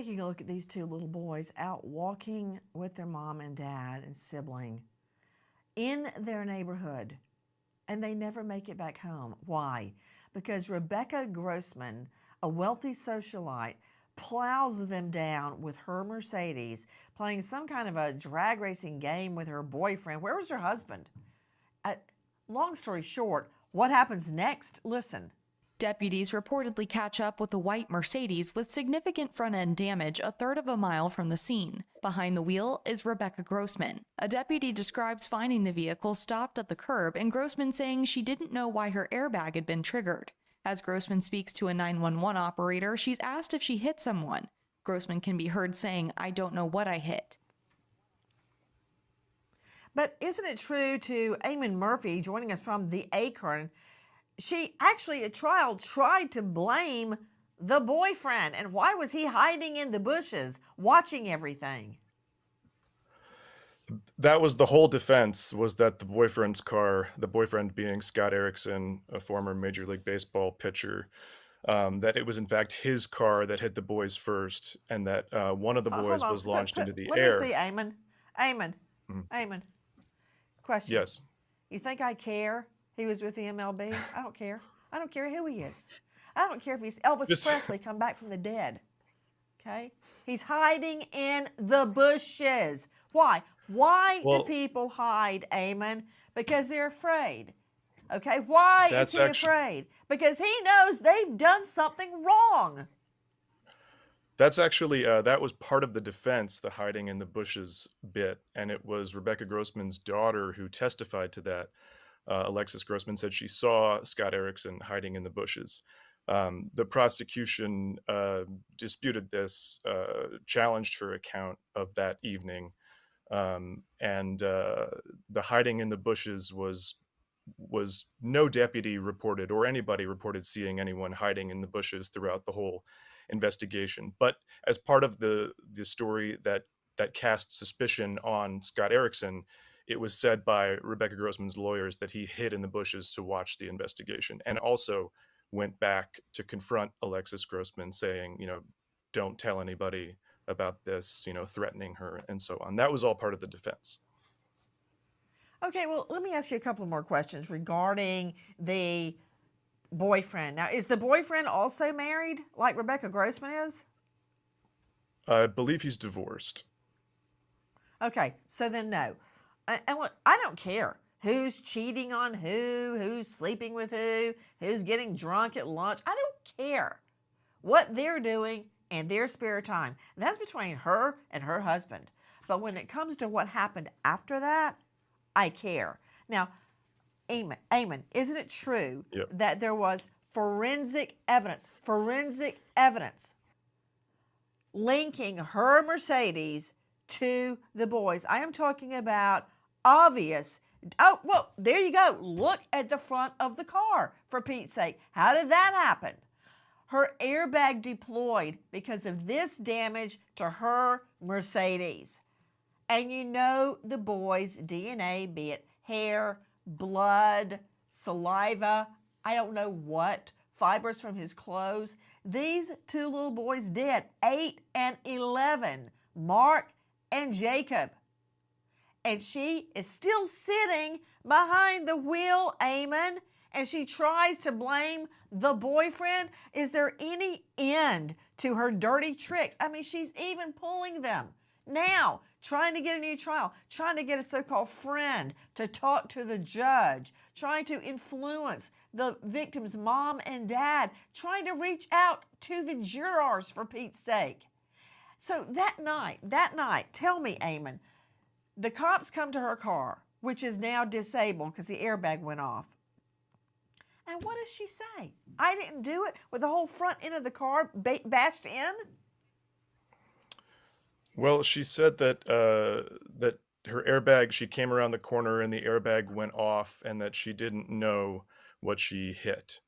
taking a look at these two little boys out walking with their mom and dad and sibling in their neighborhood, and they never make it back home. Why? Because Rebecca Grossman, a wealthy socialite, plows them down with her Mercedes, playing some kind of a drag racing game with her boyfriend. Where was her husband? Long story short, what happens next? Listen. Deputies reportedly catch up with the white Mercedes with significant front-end damage a third of a mile from the scene. Behind the wheel is Rebecca Grossman. A deputy describes finding the vehicle stopped at the curb and Grossman saying she didn't know why her airbag had been triggered. As Grossman speaks to a 911 operator, she's asked if she hit someone. Grossman can be heard saying, "I don't know what I hit." But isn't it true to Eamon Murphy, joining us from the Acorn, she actually at trial tried to blame the boyfriend. And why was he hiding in the bushes, watching everything? That was the whole defense, was that the boyfriend's car, the boyfriend being Scott Erickson, a former Major League Baseball pitcher, that it was in fact his car that hit the boys first, and that one of the boys was launched into the air. Let me see, Eamon. Eamon. Question. Yes. You think I care he was with the MLB? I don't care. I don't care who he is. I don't care if he's Elvis Presley come back from the dead. Okay? He's hiding in the bushes. Why? Why do people hide, Eamon? Because they're afraid. Okay? Why is he afraid? Because he knows they've done something wrong. That's actually, that was part of the defense, the hiding in the bushes bit. And it was Rebecca Grossman's daughter who testified to that. Alexis Grossman said she saw Scott Erickson hiding in the bushes. The prosecution disputed this, challenged her account of that evening. And the hiding in the bushes was no deputy reported or anybody reported seeing anyone hiding in the bushes throughout the whole investigation. But as part of the story that cast suspicion on Scott Erickson, it was said by Rebecca Grossman's lawyers that he hid in the bushes to watch the investigation, and also went back to confront Alexis Grossman saying, don't tell anybody about this, threatening her and so on. That was all part of the defense. Okay, well, let me ask you a couple more questions regarding the boyfriend. Now, is the boyfriend also married like Rebecca Grossman is? I believe he's divorced. Okay, so then no. And look, I don't care who's cheating on who's sleeping with who's getting drunk at lunch. I don't care what they're doing in their spare time. That's between her and her husband. But when it comes to what happened after that, I care. Now, Eamon, isn't it true that there was forensic evidence linking her Mercedes to the boys? I am talking about obvious. Oh, well, there you go. Look at the front of the car, for Pete's sake. How did that happen? Her airbag deployed because of this damage to her Mercedes. And the boys' DNA, be it hair, blood, saliva, I don't know what, fibers from his clothes. These two little boys did, 8 and 11, Mark and Jacob. And she is still sitting behind the wheel, Eamon, and she tries to blame the boyfriend. Is there any end to her dirty tricks? I mean, she's even pulling them now, trying to get a new trial, trying to get a so-called friend to talk to the judge, trying to influence the victim's mom and dad, trying to reach out to the jurors, for Pete's sake. So that night, tell me, Eamon, the cops come to her car, which is now disabled because the airbag went off. And what does she say? I didn't do it, with the whole front end of the car bashed in? Well, she said that that her airbag, she came around the corner and the airbag went off, and that she didn't know what she hit.